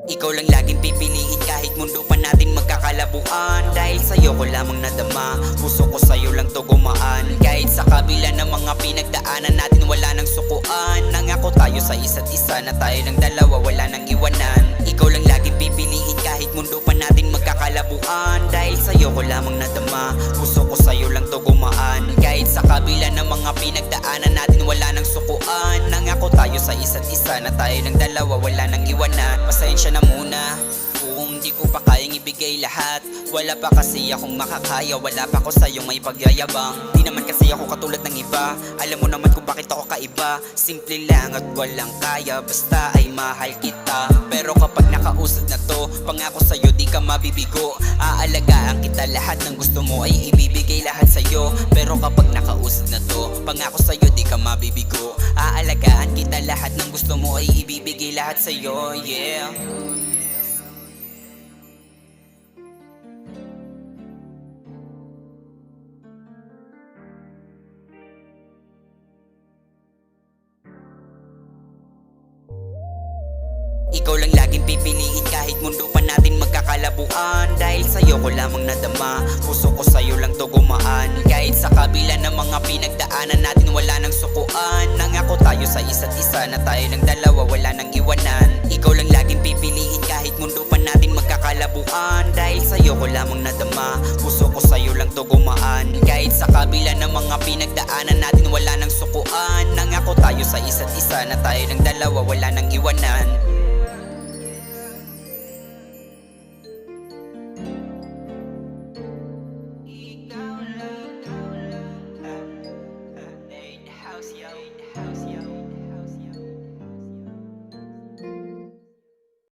Ikaw lang laging pipiliin kahit mundo pa natin magkakalabuan. Dahil sa'yo ko lamang nadama, puso ko sa'yo lang to gumaan. Kahit sa kabila ng mga pinagdaanan natin wala nang sukuan. Nangako tayo sa isa't isa na tayo ng dalawa wala nang iwanan. Ikaw lang laging pipiliin kahit mundo pa natin magkakalabuan. Dahil sa'yo ko lamang nadama, puso ko sa'yo lang to gumaan. Kahit sa kabila ng mga pinagdaanan natin wala nang sukuan. Nangako tayo sa isa't isa na tayo ng dalawa wala nang iwanan. Pasensya na muna kung di ko pa kayang ibigay lahat. Wala pa kasi akong makakaya, wala pa ako sa'yo may pagyayabang. Di naman kasi ako katulad ng iba, alam mo naman kung bakit ako kaiba. Simple lang at walang kaya, basta ay mahal kita. Pero kapag nakausad na to, pangako sa'yo di ka mabibigo. Aalagaan kita, lahat ng gusto mo ay ibibigay lahat sa'yo. Pero kapag nakausad na to, pangako sa'yo di ka mabibigo. Aalagaan kita, lahat ng gusto mo ay ibibigay lahat sa'yo, yeah. Ikaw lang laging pipiliin kahit mundo pa natin magkakalabuan. Dahil sa'yo ko lamang nadama, puso ko sa'yo lang to gumaan. Kahit sa kabila ng mga pinagdaanan natin wala nang sukuan. Nangako tayo sa isa't isa na tayo ng dalawa wala nang iwanan. Ikaw lang laging pipiliin kahit mundo pa natin magkakalabuan. Dahil sa'yo ko lamang nadama, puso ko sa'yo lang to gumaan. Kahit sa kabila ng mga pinagdaanan natin wala nang sukuan. Nangako tayo sa isa't isa na tayo ng dalawa wala nang iwanan.